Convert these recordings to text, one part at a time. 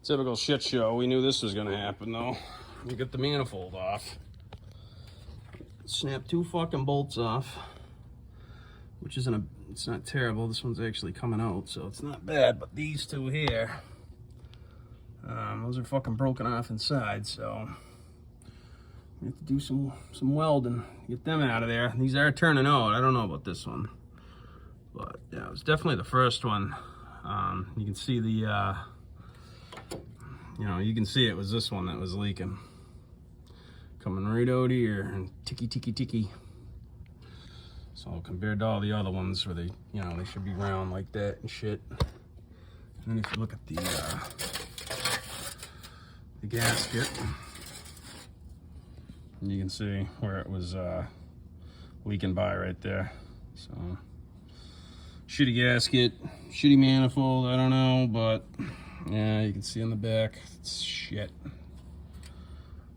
Typical shit show. We knew this was gonna happen though. You get the manifold off. Snap 2 fucking bolts off, which isn't it's not terrible. This one's actually coming out, so it's not bad. But these 2 here, those are fucking broken off inside, so we have to do some welding, get them out of there. These are turning out. I don't know about this one, but yeah, it was definitely the first one. You can see the you can see it was this one that was leaking. Coming right out here and ticky ticky ticky. So compared to all the other ones where they, they should be round like that and shit. And then if you look at the gasket, you can see where it was leaking by right there. So shitty gasket, shitty manifold, I don't know, but yeah, you can see on the back, it's shit.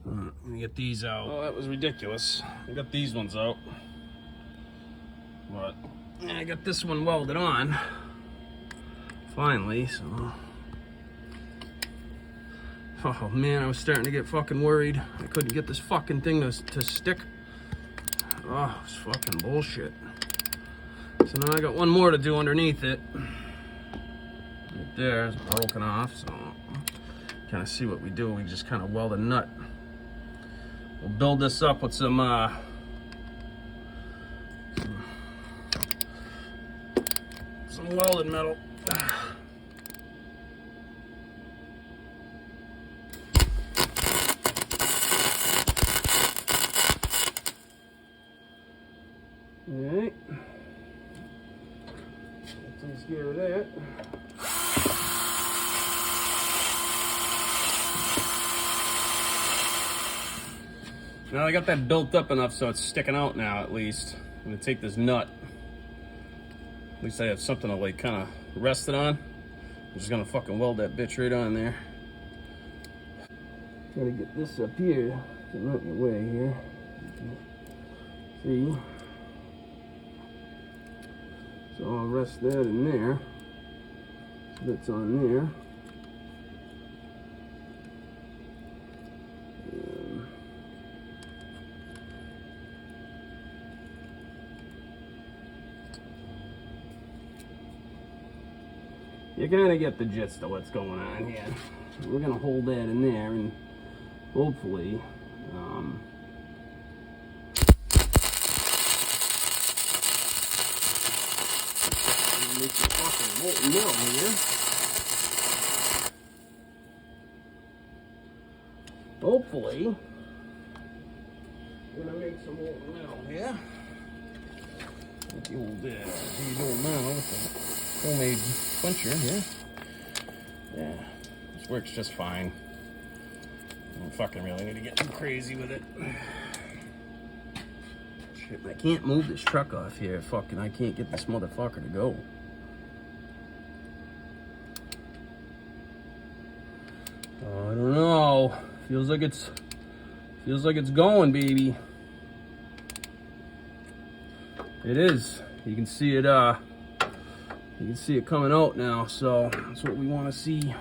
Let me get these out. Oh, that was ridiculous. I got these ones out. But yeah, I got this one welded on. Finally, so. Oh man, I was starting to get fucking worried. I couldn't get this fucking thing to stick. Oh, it's fucking bullshit. So now I got one more to do underneath it. Right there is broken off, so kind of see what we do. We just kind of weld a nut. We'll build this up with some welded metal. Alright. Let's get rid of that. Now I got that built up enough so it's sticking out now at least. I'm gonna take this nut. At least I have something to like kind of rest it on. I'm just gonna fucking weld that bitch right on there. Gotta get this up here. Get right in the way here. See? So I'll rest that in there. That's on there. You kind of get the gist of what's going on here. We're gonna hold that in there, and hopefully, make some fucking molten metal here. Hopefully, we're gonna make some molten metal here. What the old, what are you doing now with the homemade puncher here? Yeah, this works just fine. I don't fucking really need to get too crazy with it. Shit, I can't move this truck off here. Fucking, I can't get this motherfucker to go. I don't know. Feels like it's going, baby. It is. You can see it. You can see it coming out now. So that's what we want to see.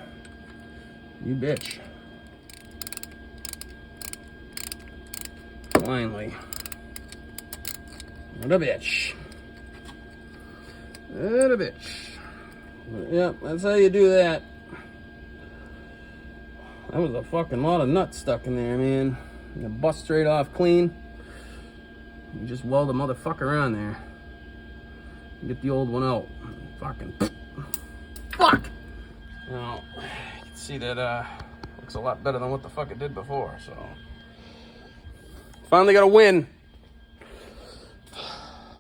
You bitch. Finally. What a bitch. What a bitch. But, yep, that's how you do that. That was a fucking lot of nuts stuck in there, man. You bust straight off clean. You just weld a motherfucker on there. Get the old one out. Fucking fuck! Now, you can see that looks a lot better than what the fuck it did before, so. Finally got a win.